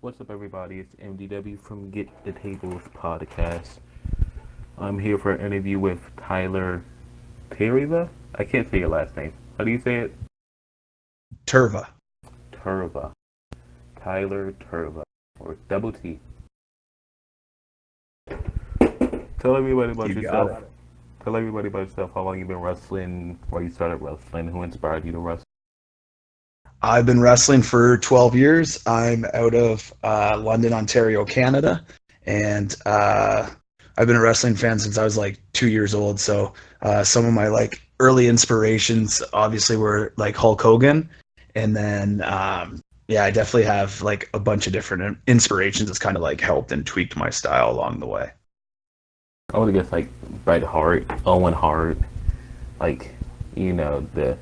What's up, everybody? It's MDW from Getdatables podcast. I'm here for an interview with Tyler Tirva. I can't say your last name. How do you say it? Tirva. Tirva. Tyler Tirva. Or double T. Tell everybody about You got yourself. it. Tell everybody about yourself. How long you've been wrestling, why you started wrestling, who inspired you to wrestle. I've been wrestling for 12 years. I'm out of London, Ontario, Canada, and I've been a wrestling fan since I was like 2 years old. So some of my like early inspirations obviously were like Hulk Hogan, and then yeah, I definitely have like a bunch of different inspirations that's kind of like helped and tweaked my style along the way. I would guess like Bret Hart, Owen Hart, like, the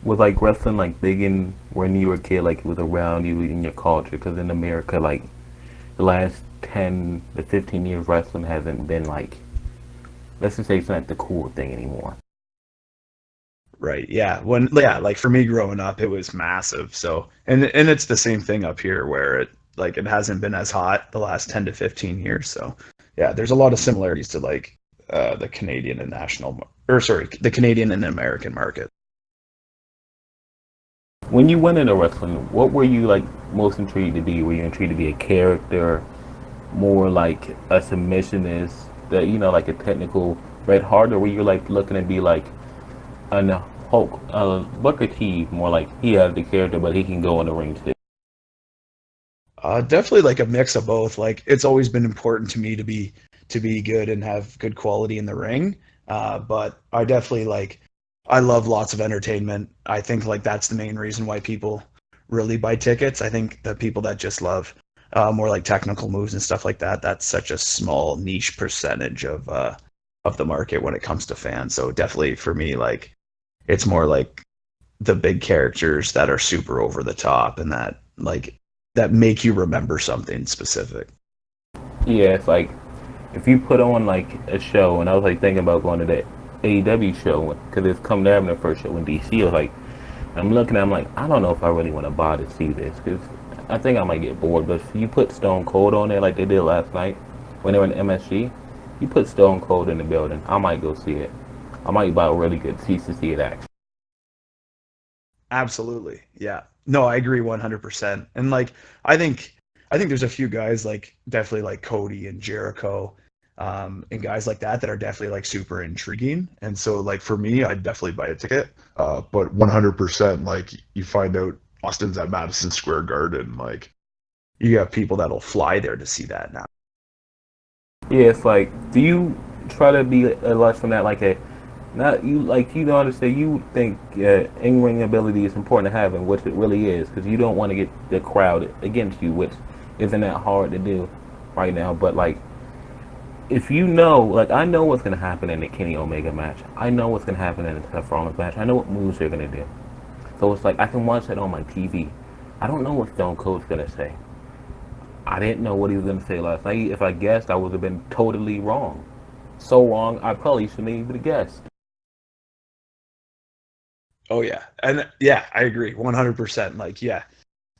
was like wrestling like big in when you were a kid, like it was around you in your culture? Because in America, like the last 10 to 15 years, wrestling hasn't been like, let's just say it's not the cool thing anymore. Right. Yeah. Like for me growing up, it was massive. So, and it's the same thing up here where it hasn't been as hot the last 10 to 15 years. So, yeah, there's a lot of similarities to like the Canadian and the Canadian and American market. When you went into wrestling, what were you like most intrigued to be? Were you intrigued to be a character, more like a submissionist, that like a technical Bret Hart, or were you like looking to be like an Hulk, Booker T, more like he has the character, but he can go in the ring too? Definitely like a mix of both. Like it's always been important to me to be good and have good quality in the ring. But I definitely like I love lots of entertainment. I think like that's the main reason why people really buy tickets. I think the people that just love more like technical moves and stuff like that, that's such a small niche percentage of the market when it comes to fans. So definitely for me, like it's more like the big characters that are super over the top and that make you remember something specific. Yeah, it's like if you put on like a show, and I was like thinking about going to the AEW show because it's coming to having the first show in DC. I was like, I'm looking, I'm like, I don't know if I really want to buy to see this because I think I might get bored. But if you put Stone Cold on there like they did last night when they were in MSG, you put Stone Cold in the building, I might go see it. I might buy a really good seats to see it actually. Absolutely. Yeah. No, I agree 100%. And like I think I think there's a few guys like definitely like Cody and Jericho and guys like that that are definitely like super intriguing. And so like for me, I'd definitely buy a ticket. But 100% like you find out Austin's at Madison Square Garden, like you got people that'll fly there to see that now. Yeah, it's like, do you try to be less from that, like a, not you, like you don't understand. You think in-ring ability is important to have, and which it really is, because you don't want to get the crowd against you, which isn't that hard to do right now. But like, if you know, like I know what's gonna happen in the Kenny Omega match, I know what's gonna happen in the Seth Rollins match, I know what moves they're gonna do. So it's like I can watch that on my TV. I don't know what Stone Cold's gonna say. I didn't know what he was gonna say last night. If I guessed, I would have been totally wrong. So wrong, I probably shouldn't even have guessed. Oh yeah. And yeah, I agree 100%. Like yeah.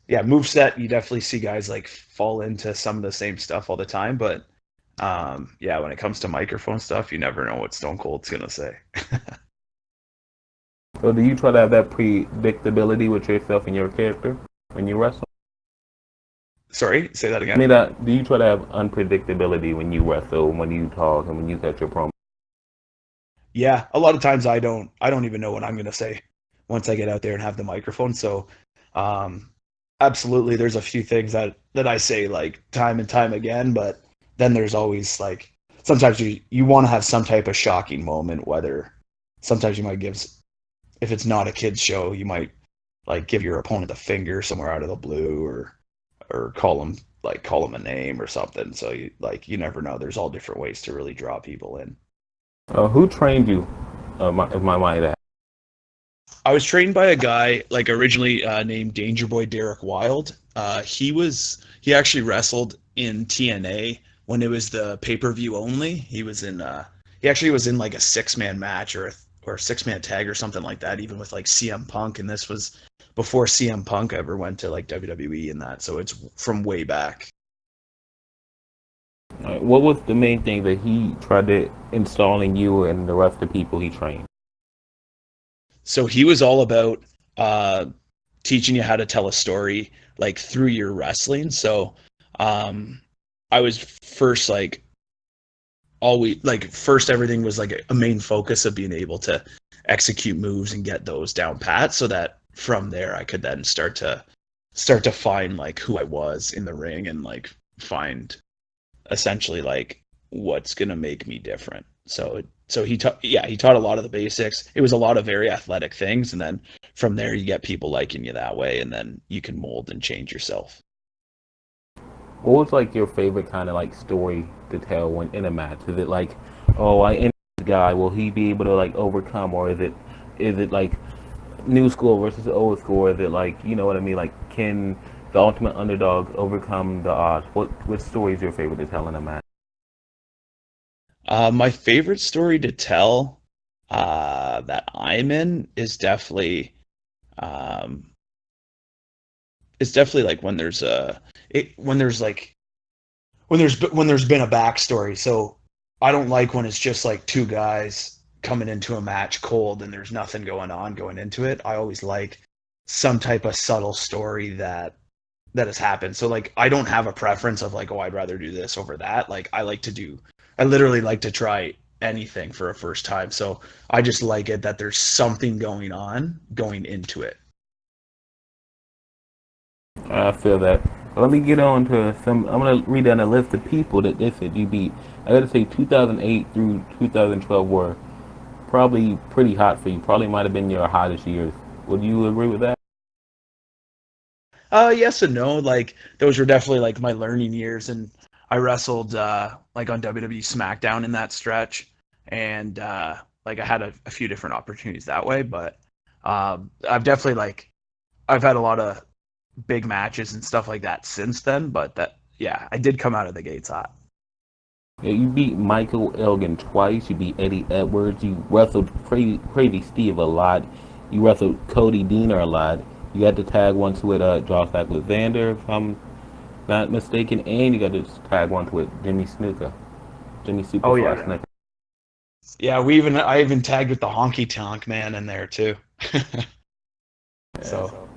Yeah, move set, you definitely see guys like fall into some of the same stuff all the time, but yeah, when it comes to microphone stuff, you never know what Stone Cold's gonna say. So do you try to have that predictability with yourself and your character when you wrestle? Sorry, say that I again. mean, do you try to have unpredictability when you wrestle, when you talk, and when you cut your promo? Yeah, a lot of times I don't even know what I'm gonna say once I get out there and have the microphone. So um absolutely there's a few things that I say like time and time again, but then there's always like sometimes you want to have some type of shocking moment, whether sometimes you might if it's not a kids show, you might like give your opponent a finger somewhere out of the blue or call them a name or something. So you never know. There's all different ways to really draw people in. Who trained you? If my mind that. I was trained by a guy like originally named Danger Boy Derek Wild. He actually wrestled in TNA when it was the pay per view only. He actually was in like a 6-man match or 6-man tag or something like that, even with like CM Punk, and this was before CM Punk ever went to like WWE and that, so it's from way back. What was the main thing that he tried to install in you and the rest of the people he trained? So he was all about uh, teaching you how to tell a story like through your wrestling. So um, I was first like always like first everything was like a main focus of being able to execute moves and get those down pat, so that from there I could then start to find like who I was in the ring and like find essentially like what's gonna make me different. So he taught, yeah, he taught a lot of the basics. It was a lot of very athletic things, and then from there you get people liking you that way, and then you can mold and change yourself. What was like your favorite kind of like story to tell when in a match? Is it like, oh, I ended this guy, will he be able to like overcome, or is it like new school versus old school? Or is it like, you know what I mean? Like, can the ultimate underdog overcome the odds? What story is your favorite to tell in a match? My favorite story to tell that I'm in um, is definitely like when there's a it, when there's like when there's been a backstory. So I don't like when it's just like two guys coming into a match cold and there's nothing going on going into it. I always like some type of subtle story that has happened. So like I don't have a preference of like, oh, I'd rather do this over that. Like I literally like to try anything for a first time. So I just like it that there's something going on going into it. I feel that. Let me get on to some. I'm gonna read down a list of people that they said you beat. I gotta say, 2008 through 2012 were probably pretty hot for you. Probably might have been your hottest years. Would you agree with that? Yes and no. Like those were definitely like my learning years, and I wrestled like on WWE SmackDown in that stretch, and like I had a few different opportunities that way. But I've definitely like I've had a lot of big matches and stuff like that since then. But that yeah, I did come out of the gates hot. Yeah, you beat Michael Elgin twice. You beat Eddie Edwards. You wrestled Crazy Steve a lot. You wrestled Cody Deaner a lot. You got to tag once with Josh Alexander, if I'm not mistaken, and you got to tag once with Jimmy Oh Superfly yeah, Snuka. yeah. I even tagged with the Honky Tonk Man in there too. Yeah. So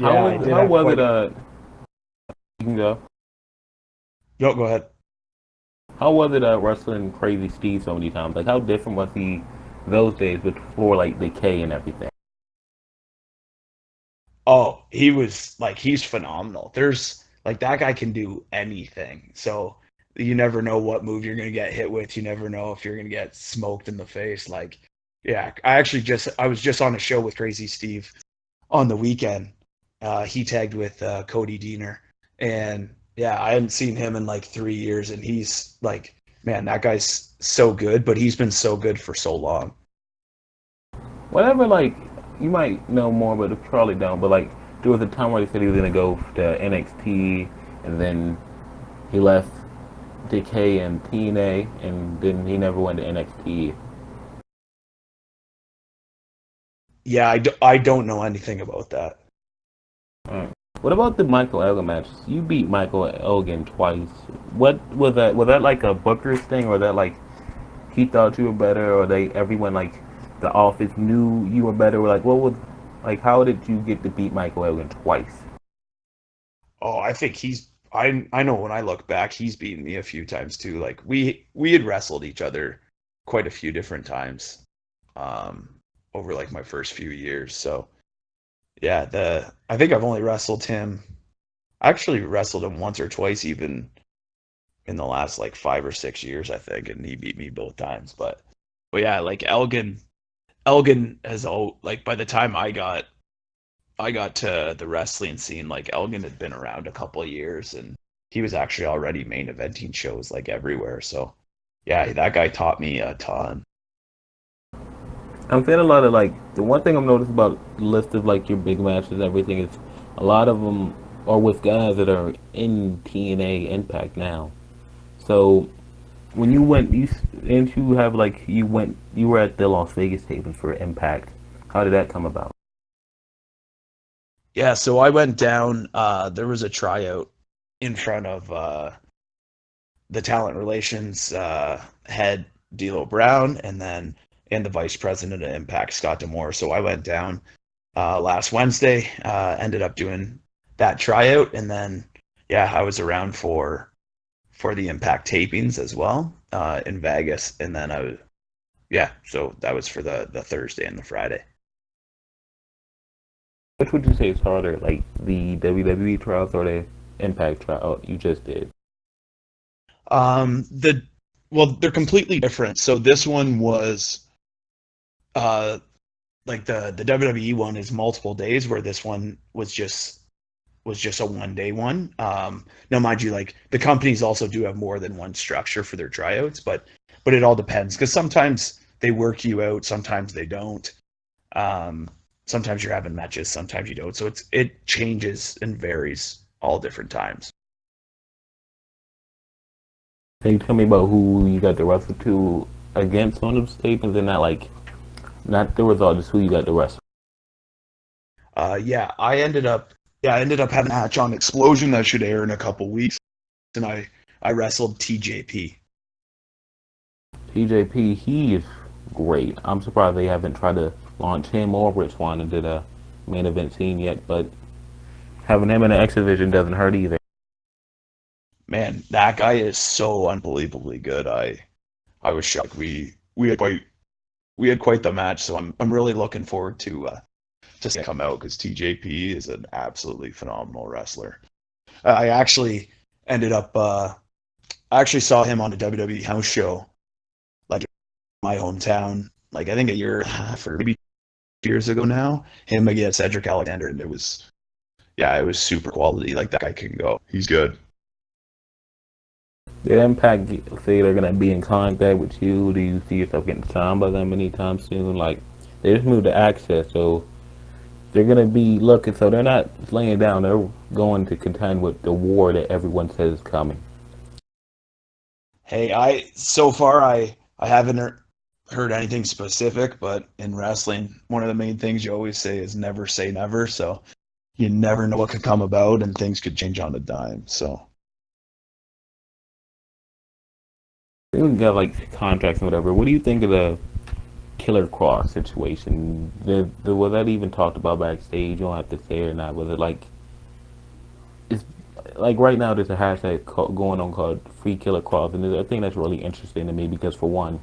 How yeah, I was did how have was quite it? a. You can go. No, go ahead. How was it wrestling Crazy Steve so many times? Like, how different was he those days before like Decay and everything? Oh, he was like he's phenomenal. There's like that guy can do anything. So you never know what move you're gonna get hit with. You never know if you're gonna get smoked in the face. Like, yeah, I was just on a show with Crazy Steve on the weekend. He tagged with Cody Deaner, and yeah, I hadn't seen him in like 3 years, and he's like, man, that guy's so good, but he's been so good for so long. Whatever, like, you might know more, but you probably don't. But like, there was a time where he said he was gonna go to NXT, and then he left Decay and TNA, and then he never went to NXT. Yeah, I don't know anything about that. Alright. What about the Michael Elgin match? You beat Michael Elgin twice. What was that? Was that like a Booker's thing, or that like he thought you were better, or they everyone like the office knew you were better? Or like what was like how did you get to beat Michael Elgin twice? Oh, I think I know when I look back, he's beaten me a few times too. Like we had wrestled each other quite a few different times over like my first few years. So, yeah, the I think I've only wrestled him. I actually wrestled him once or twice even in the last like 5 or 6 years, I think, and he beat me both times. But yeah, like Elgin has all like by the time I got to the wrestling scene, like Elgin had been around a couple of years and he was actually already main eventing shows like everywhere. So yeah, that guy taught me a ton. I'm saying a lot of like the one thing I've noticed about the list of like your big matches, and everything is a lot of them are with guys that are in TNA Impact now. So when you went, didn't you have like you were at the Las Vegas tapings for Impact? How did that come about? Yeah, so I went down. There was a tryout in front of the talent relations head, D'Lo Brown, and the vice president of Impact, Scott Demore. So I went down last Wednesday. Ended up doing that tryout, and then yeah, I was around for the Impact tapings as well in Vegas, and then I was yeah. So that was for the Thursday and the Friday. Which would you say is harder, like the WWE trials or the Impact trial you just did? The well, they're completely different. So this one was uh like the WWE one is multiple days, where this one was just a 1 day one. Now, mind you, like the companies also do have more than one structure for their tryouts, but it all depends because sometimes they work you out, sometimes they don't. Um, Sometimes you're having matches, sometimes you don't. So it changes and varies all different times. Can you tell me about who you got the wrestle to against on those tapings and not the result, just who you got the wrestle? Yeah, I ended up having a match on Explosion that should air in a couple weeks, and I wrestled TJP. TJP, he is great. I'm surprised they haven't tried to launch him or Rich Swann into the main event scene yet, but having him in the X Division doesn't hurt either. Man, that guy is so unbelievably good. I was shocked. We had quite the match, so I'm really looking forward to see him come out because TJP is an absolutely phenomenal wrestler. I actually ended up I actually saw him on a WWE house show like in my hometown, like I think a year and a half or maybe 2 years ago now. Him against Cedric Alexander, and it was yeah, it was super quality. Like that guy can go. He's good. Did Impact say they're gonna be in contact with you? Do you see yourself getting signed by them anytime soon? Like they just moved to Access, so they're gonna be looking. So they're not laying down. They're going to contend with the war that everyone says is coming. Hey, I so far I haven't heard anything specific, but in wrestling, one of the main things you always say is never say never. So you never know what could come about, and things could change on a dime. So They got like contracts and whatever. What do you think of the Killer Cross situation? Was that even talked about backstage? You don't have to say it or not. Was it like it's like right now there's a hashtag going on called Free Killer Cross, and I think that's really interesting to me because for one,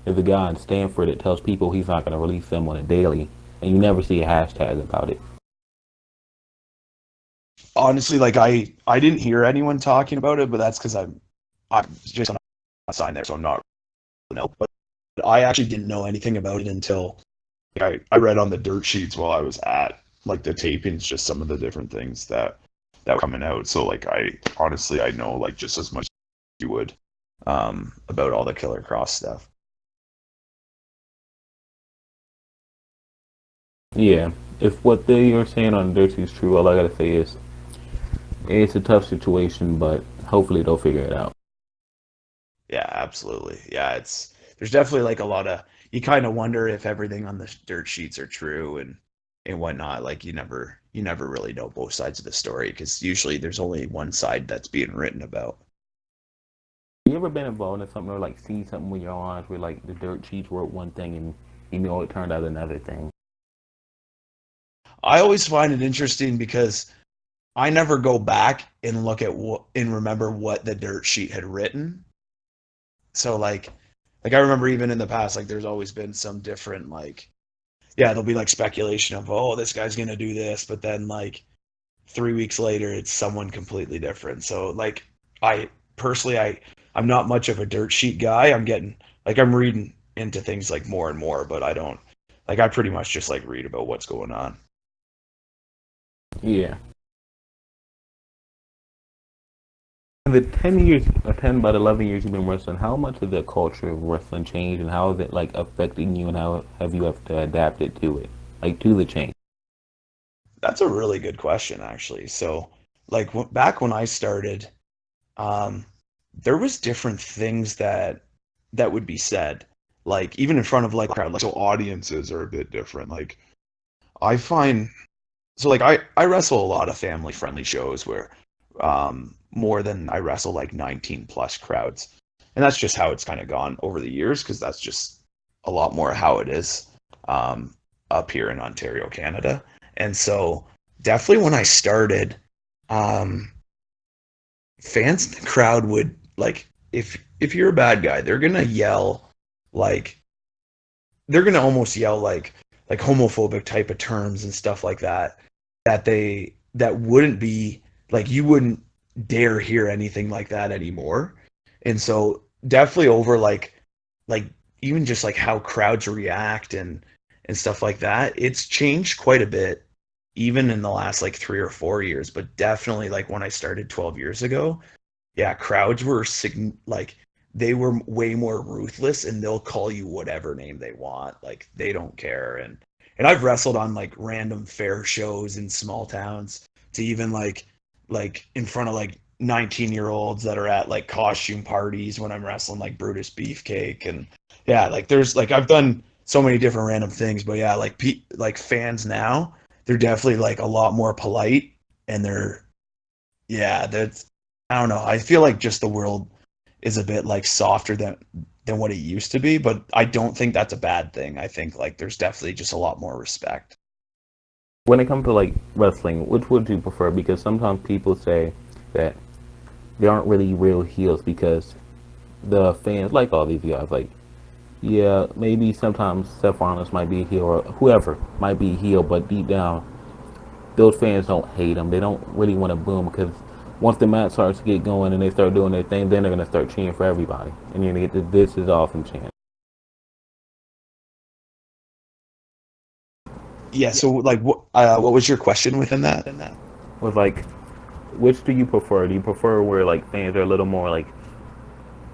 there's a guy in Stanford that tells people he's not going to release them on a daily, and you never see a hashtag about it. honestly, like I didn't hear anyone talking about it, but that's because I'm just not signed there, so I'm not know. But I actually didn't know anything about it until I read on the dirt sheets while I was at like the tapings, just some of the different things that were coming out. So like I honestly I know like just as much as you would about all the Killer Cross stuff. Yeah, if what they are saying on Dirty is true, all I gotta say is it's a tough situation, but hopefully they'll figure it out. Yeah, absolutely. Yeah, it's there's definitely like a lot of you kind of wonder if everything on the dirt sheets are true and whatnot. Like you never really know both sides of the story because usually there's only one side that's being written about. You ever been involved in something or like see something with your eyes where like the dirt sheets wrote one thing and you know it turned out another thing? I always find it interesting because I never go back and look at what and remember what the dirt sheet had written. So like I remember even in the past, like there's always been some different like yeah, there'll be like speculation of oh this guy's gonna do this, but then like 3 weeks later it's someone completely different. So like I personally I'm not much of a dirt sheet guy. I'm getting like I'm reading into things like more and more, but I don't like I pretty much just like read about what's going on. Yeah. In the 10 years, or 10 about 11 years you've been wrestling, how much has the culture of wrestling changed and how is it like affecting you and how have you have to adapt it to it? Like to the change? That's a really good question actually. So like back when I started, um there was different things that that would be said, like even in front of like a crowd. Like so, audiences are a bit different. Like I find so like I wrestle a lot of family friendly shows where more than I wrestle like 19 plus crowds, and that's just how it's kind of gone over the years because that's just a lot more how it is um, up here in Ontario, Canada. And so definitely when I started, um, fans in the crowd would like if you're a bad guy, they're gonna yell like they're gonna almost yell like homophobic type of terms and stuff like that that wouldn't be like you wouldn't dare hear anything like that anymore. And so definitely over like even just like how crowds react and stuff like that, it's changed quite a bit even in the last like 3 or 4 years. But definitely like when I started 12 years ago, yeah, crowds were like they were way more ruthless and they'll call you whatever name they want. Like they don't care. And I've wrestled on like random fair shows in small towns to even like in front of like 19-year-olds that are at like costume parties when I'm wrestling like Brutus Beefcake. And yeah, like there's like I've done so many different random things. But yeah, like fans now, they're definitely like a lot more polite and they're yeah, that's I don't know. I feel like just the world is a bit like softer than what it used to be, but I don't think that's a bad thing. I think like there's definitely just a lot more respect. When it comes to like wrestling, which would you prefer? Because sometimes people say that they aren't really real heels because the fans like all these guys. Like, yeah, maybe sometimes Seth Rollins might be a heel or whoever might be a heel, but deep down, those fans don't hate him. They don't really want to boo him because once the match starts to get going and they start doing their thing, then they're gonna start cheering for everybody, and you're gonna get the "This is awesome" chant. Yeah, so like what was your question within that? Was like, which do you prefer? Do you prefer where like fans are a little more like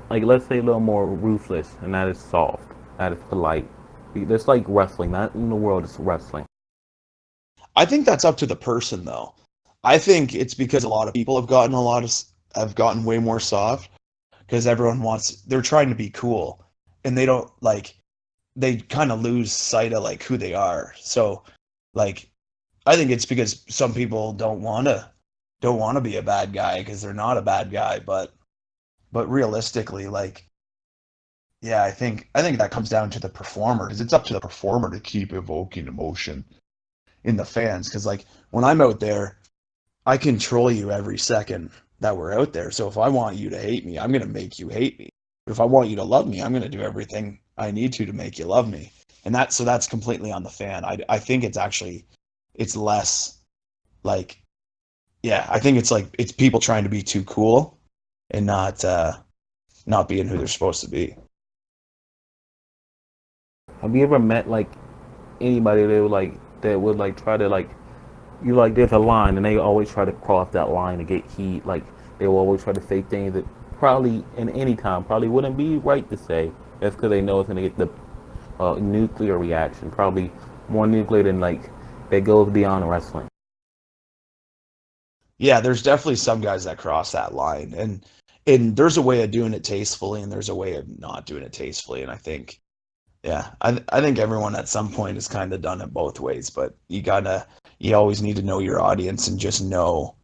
let's say a little more ruthless and that is soft, that is polite? It's like wrestling, not in the world. It's wrestling. I think that's up to the person though. I think it's because a lot of people have gotten way more soft because everyone wants they're trying to be cool and they don't like they kind of lose sight of like who they are. So like I think it's because some people don't want to be a bad guy because they're not a bad guy, but realistically like yeah, I think that comes down to the performer because it's up to the performer to keep evoking emotion in the fans because like when I'm out there, I control you every second that we're out there. So if I want you to hate me, I'm going to make you hate me. If I want you to love me, I'm going to do everything I need to make you love me. And that's completely on the fan. I think it's less like yeah, I think it's like it's people trying to be too cool and not being who they're supposed to be. Have you ever met like anybody that would like try to like you like there's a line and they always try to cross that line to get heat. Like they will always try to say things that probably in any time probably wouldn't be right to say. That's because they know it's gonna get the nuclear reaction, probably more nuclear than like that goes beyond wrestling. Yeah, there's definitely some guys that cross that line and there's a way of doing it tastefully and there's a way of not doing it tastefully and I think yeah, I think everyone at some point has kind of done it both ways, but you always need to know your audience and just know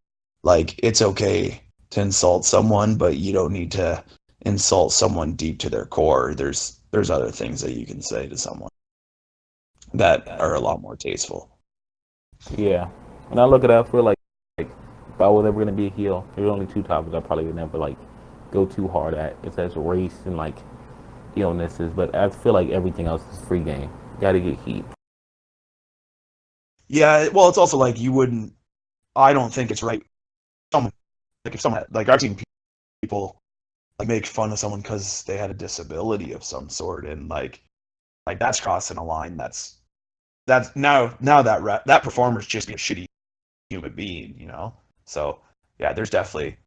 like it's okay to insult someone, but you don't need to insult someone deep to their core. There's other things that you can say to someone that are a lot more tasteful. Yeah, when I look at it, I feel like if I was ever gonna be a heel, there's only two topics I probably would never like go too hard at. It's as race and like illnesses, but I feel like everything else is free game. Got to get heat. Yeah, well, it's also like you wouldn't. I don't think it's right. Someone like if someone like I've seen people like make fun of someone because they had a disability of some sort, and like that's crossing a line. That's now that performer's just a shitty human being, you know. So yeah, there's definitely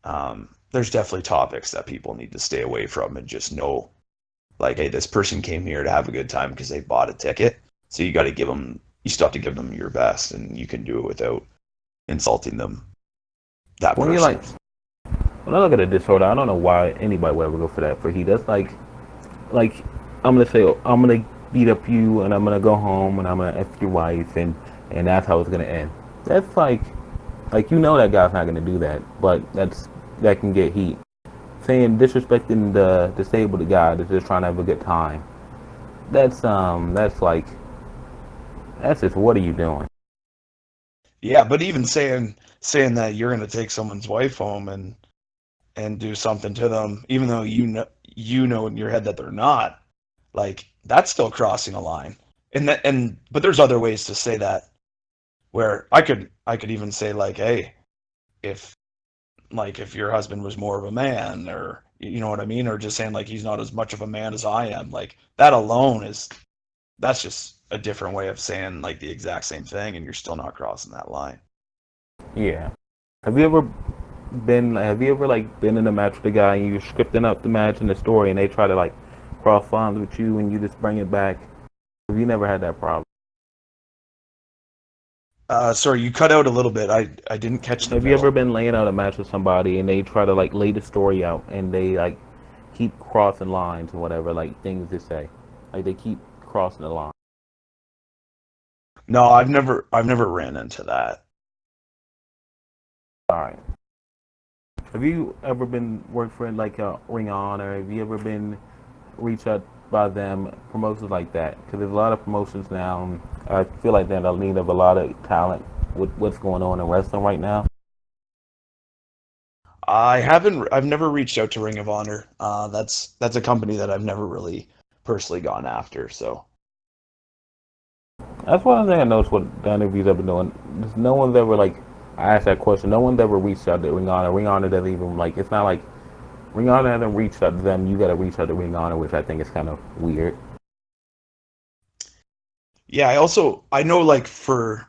topics that people need to stay away from and just know like, hey, this person came here to have a good time because they bought a ticket. So you still have to give them your best, and you can do it without insulting them. That When you person. like when I look at a disorder, I don't know why anybody would ever go for that for heat. That's like like I'm gonna say I'm gonna beat up you and I'm gonna go home and I'm gonna f your wife and that's how it's gonna end. That's like you know that guy's not gonna do that, but that can get heat. Saying disrespecting the disabled guy that's just trying to have a good time. That's like that's just what are you doing? Yeah, but even saying that you're going to take someone's wife home and do something to them, even though you know in your head that they're not, like that's still crossing a line. And but there's other ways to say that where I could even say like, hey, if if your husband was more of a man, or you know what I mean, or just saying like he's not as much of a man as I am, like that alone is that's just a different way of saying like the exact same thing, and you're still not crossing that line. Yeah. Have you ever have you ever like been in a match with a guy and you're scripting up the match and the story and they try to like cross lines with you and you just bring it back? Have you never had that problem? Sorry, you cut out a little bit. I didn't catch the Have you ever middle. been laying out a match with somebody and they try to like lay the story out and they like keep crossing lines and whatever, like things to say? Like they keep crossing the line. No, I've never ran into that. All right. Have you ever been worked for like a Ring On, or have you ever been reached out by them promotions like that? Because there's a lot of promotions now. And I feel like they're in need of a lot of talent with what's going on in wrestling right now. I've never reached out to Ring of Honor. That's a company that I've never really personally gone after. So That's one thing I noticed what the interviews I've been doing. No one's ever like I asked that question. No one's ever reached out to Ring Honor. Ring Honor doesn't even like. It's not like Ring Honor hasn't reached out to them. You got to reach out to Ring Honor, which I think is kind of weird. yeah, I know like for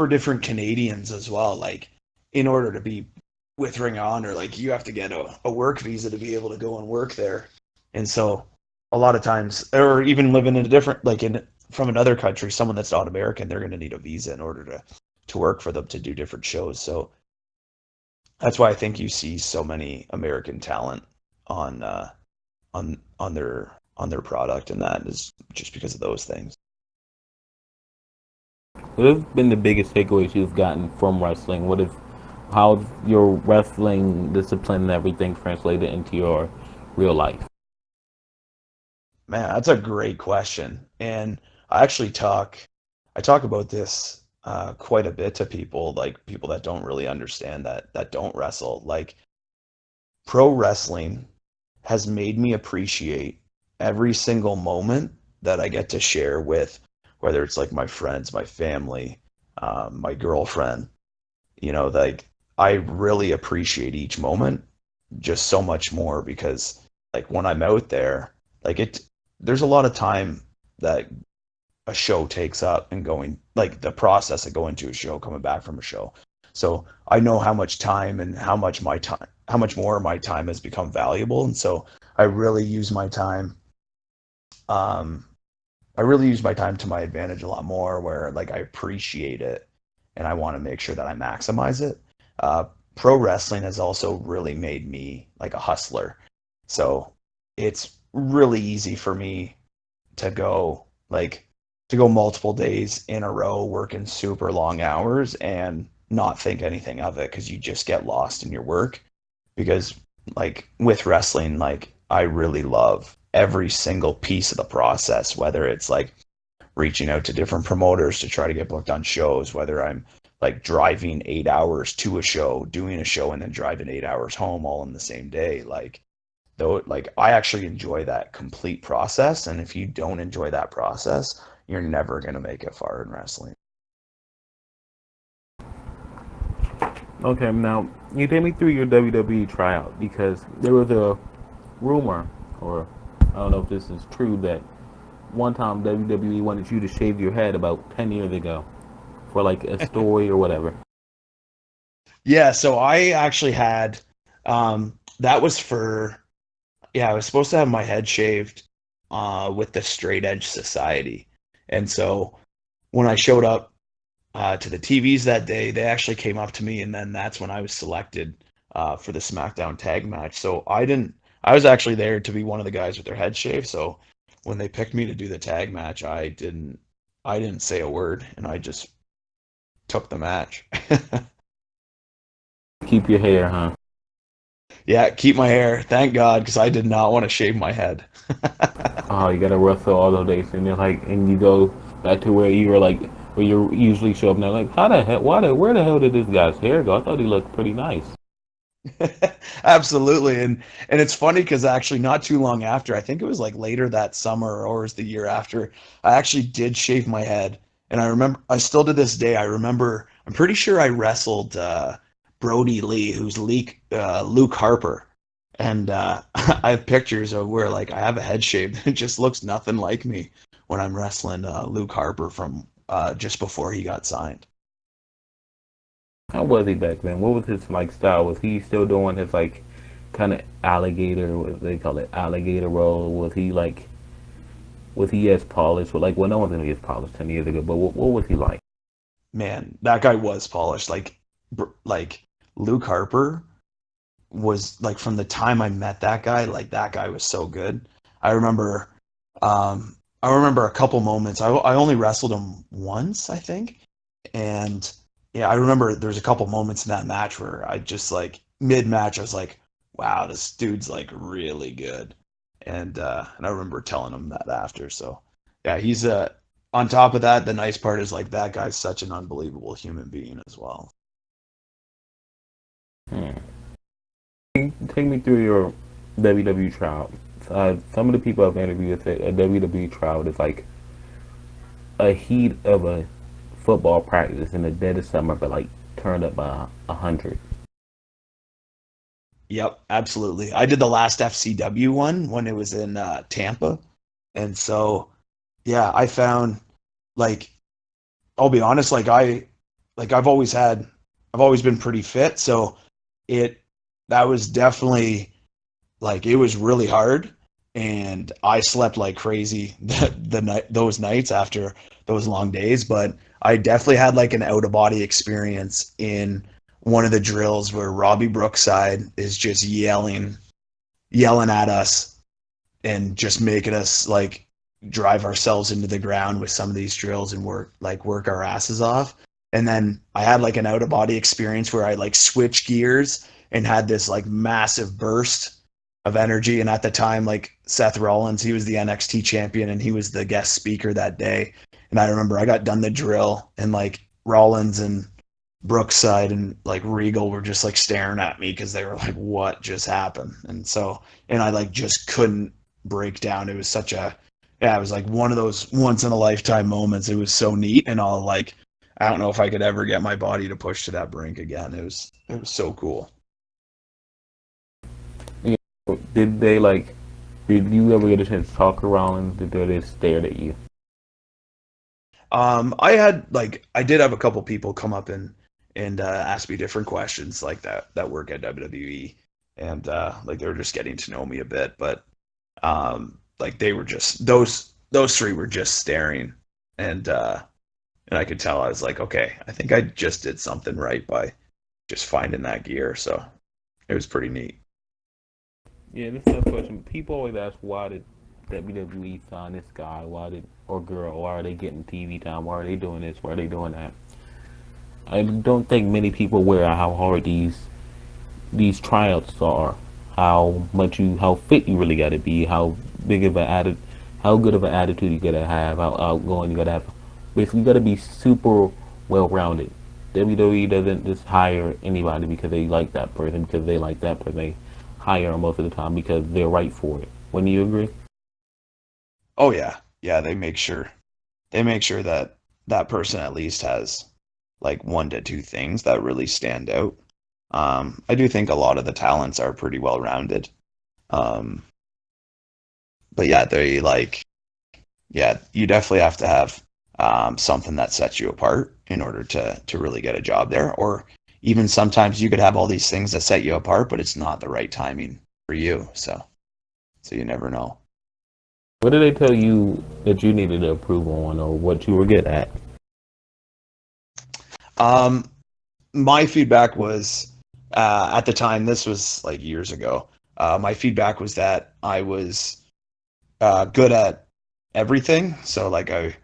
different Canadians as well, like in order to be with Ring of Honor, like you have to get a work visa to be able to go and work there. And so a lot of times, or even living in a different, like in from another country, someone that's not American, they're going to need a visa in order to work for them to do different shows. So that's why I think you see so many American talent on on their product, and that is just because of those things. What have been the biggest takeaways you've gotten from wrestling? What if how's your wrestling discipline and everything translated into your real life? Man, that's a great question. And I actually I talk about this quite a bit to people, like people that don't really understand that don't wrestle. Like pro wrestling has made me appreciate every single moment that I get to share with, whether it's like my friends, my family, my girlfriend. You know, like I really appreciate each moment just so much more because like when I'm out there, like there's a lot of time that a show takes up and going like the process of going to a show, coming back from a show. So I know how much time and how much more of my time has become valuable. And so I really use my time um I really use my time to my advantage a lot more where like I appreciate it and I want to make sure that I maximize it. Uh, Pro wrestling has also really made me like a hustler. So it's really easy for me to go like to go multiple days in a row working super long hours and not think anything of it because you just get lost in your work because like with wrestling, like I really love every single piece of the process, whether it's like reaching out to different promoters to try to get booked on shows, whether I'm like driving 8 hours to a show, doing a show, and then driving 8 hours home all in the same day. Like though like I actually enjoy that complete process. And if you don't enjoy that process, you're never gonna make it far in wrestling. Okay, now you take me through your WWE tryout because there was a rumor, or I don't know if this is true, that one time WWE wanted you to shave your head about 10 years ago for like a story or whatever. Yeah, so I actually had that was for yeah, I was supposed to have my head shaved with the Straight Edge Society. And so when I showed up to the TVs that day, they actually came up to me, and then that's when I was selected for the SmackDown tag match. So I was actually there to be one of the guys with their head shaved. So when they picked me to do the tag match, I didn't say a word, and I just took the match. Keep your hair, huh? Yeah, keep my hair. Thank God, because I did not want to shave my head. Oh, you gotta wrestle all those days, and you're like, and you go back to where you were like, where you usually show up now. Like, how the hell? Where the hell did this guy's hair go? I thought he looked pretty nice. Absolutely. And it's funny because actually not too long after, I think it was like later that summer or it was the year after, I actually did shave my head. And I remember I still to this day, I remember I'm pretty sure I wrestled Brody Lee, who's Luke Harper. And I have pictures of where like I have a head shave. It just looks nothing like me when I'm wrestling Luke Harper from just before he got signed. How was he back then? What was his like style? Was he still doing his like kind of alligator? What they call it, alligator roll? Was he as polished? Well, like, well, no one's gonna be as polished 10 years ago. But what was he like? Man, that guy was polished. Like Luke Harper was like from the time I met that guy, like that guy was so good. I remember, I remember a couple moments. I only wrestled him once, I think, and yeah, I remember there was a couple moments in that match where I just like mid match, I was like, wow, this dude's like really good, and I remember telling him that after. So yeah, he's on top of that, the nice part is like that guy's such an unbelievable human being as well. Hmm. Take me through your WWE tryout. Some of the people I've interviewed say a WWE tryout is like a heat of a football practice in the dead of summer, but like turned up by 100. Yep, absolutely. I did the last FCW one when it was in Tampa, and so yeah, I found like I'll be honest, like I've always been pretty fit, so it that was definitely like it was really hard, and I slept like crazy the night those nights after those long days. But I definitely had like an out of body experience in one of the drills where Robbie Brookside is just yelling at us and just making us like drive ourselves into the ground with some of these drills and work our asses off. And then I had like an out of body experience where I like switched gears and had this like massive burst of energy. And at the time, like Seth Rollins, he was the NXT champion and he was the guest speaker that day. And I remember I got done the drill and like Rollins and Brookside and like Regal were just like staring at me because they were like, what just happened? And I like just couldn't break down. It was such a, yeah, it was like one of those once in a lifetime moments. It was so neat. And all like, I don't know if I could ever get my body to push to that brink again. It was so cool. You did they like? Did you ever get a chance to talk to Rollins? Did they just stare at you? I did have a couple people come up and ask me different questions like that work at WWE, and like they were just getting to know me a bit, but like they were just those three were just staring, and I could tell I was like, okay, I think I just did something right by just finding that gear, so it was pretty neat. Yeah, this is a question. People always ask why did WWE sign this guy? Why did or girl? Why are they getting TV time? Why are they doing this? Why are they doing that? I don't think many people aware of how hard these tryouts are, how fit you really got to be, how big of an atti- how good of an attitude you gotta have, how outgoing you gotta have. Basically, you gotta be super well rounded. WWE doesn't just hire anybody because they like that person, because they like that person. They hire them most of the time because they're right for it. Wouldn't you agree? Oh yeah, yeah, they make sure that that person at least has like one to two things that really stand out. I do think a lot of the talents are pretty well rounded. Um, but yeah, yeah, you definitely have to have something that sets you apart in order to really get a job there. Or even sometimes you could have all these things that set you apart, but it's not the right timing for you. So you never know. What did they tell you that you needed to improve on, or what you were good at? My feedback was at the time, this was like years ago. My feedback was that I was good at everything. So like I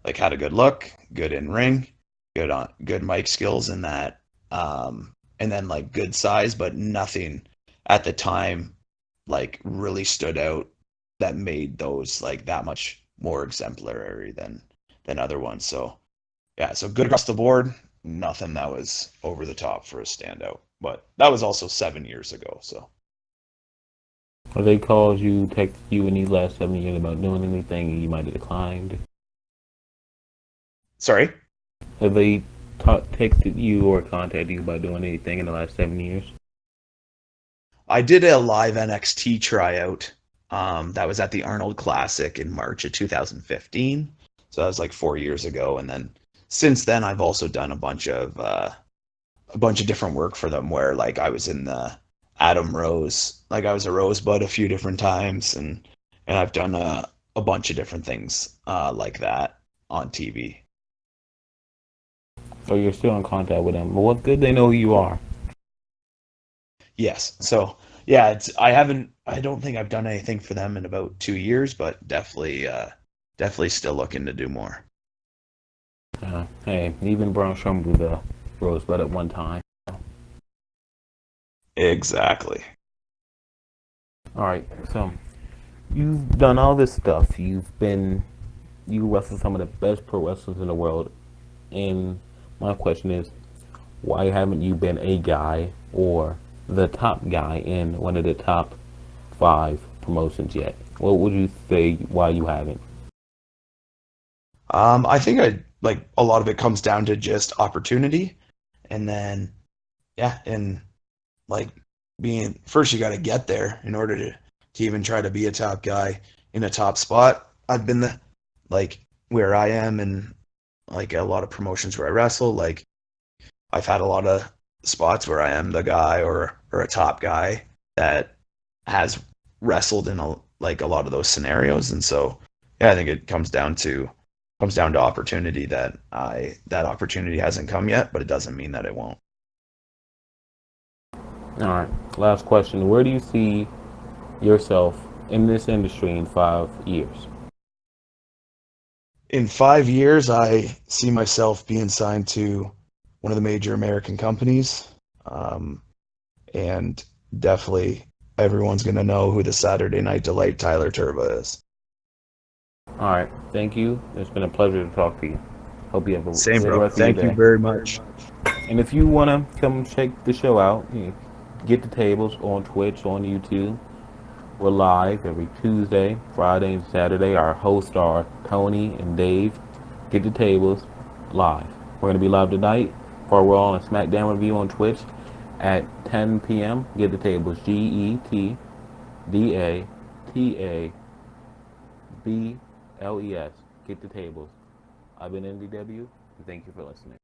like had a good look, good in ring, good mic skills, and that, and then like good size, but nothing at the time like really stood out that made those like that much more exemplary than other ones. So yeah, so good across the board. Nothing that was over the top for a standout, but that was also 7 years ago. So Have they called you, texted you in these last 7 years about doing anything and you might have declined? sorry. Have they texted you or contacted you about doing anything in the last 7 years? I did a live NXT tryout. That was at the Arnold Classic in March of 2015. So that was like 4 years ago. And then since then, I've also done a bunch of different work for them. Where like I was in the Adam Rose, like I was a Rosebud a few different times, and I've done a bunch of different things like that on TV. So you're still in contact with them. Well, what good they know who you are. Yes. So yeah, I don't think I've done anything for them in about 2 years, but definitely still looking to do more. Hey, even Braun Strowman blew the Rosebud at one time. Exactly. All right, so you've done all this stuff. You wrestled some of the best pro wrestlers in the world. And my question is, why haven't you been a guy or the top guy in one of the top five promotions yet? What would you say why you haven't? I think I like a lot of it comes down to just opportunity, and then yeah, and like being first, you got to get there in order to even try to be a top guy in a top spot. I've been the like where I am, and like a lot of promotions where I wrestle. Like I've had a lot of spots where I am the guy or a top guy that has wrestled in like a lot of those scenarios, and so yeah, I think it comes down to opportunity that opportunity hasn't come yet, but it doesn't mean that it won't. All right, last question. Where do you see yourself in this industry in 5 years? In 5 years, I see myself being signed to one of the major American companies, um, and definitely everyone's going to know who the Saturday Night Delight Tyler Turva is. All right, thank you. It's been a pleasure to talk to you. Hope you have a Same, good bro. rest of your Thank you day. very much. And if you want to come check the show out, get the tables on Twitch, on YouTube. We're live every Tuesday, Friday, and Saturday. Our hosts are Tony and Dave. Get the tables live. We're going to be live tonight for Raw and SmackDown review on Twitch at 10 p.m. Get the tables. Getdatables. Get the tables. I've been NDW, and thank you for listening.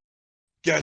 Yeah.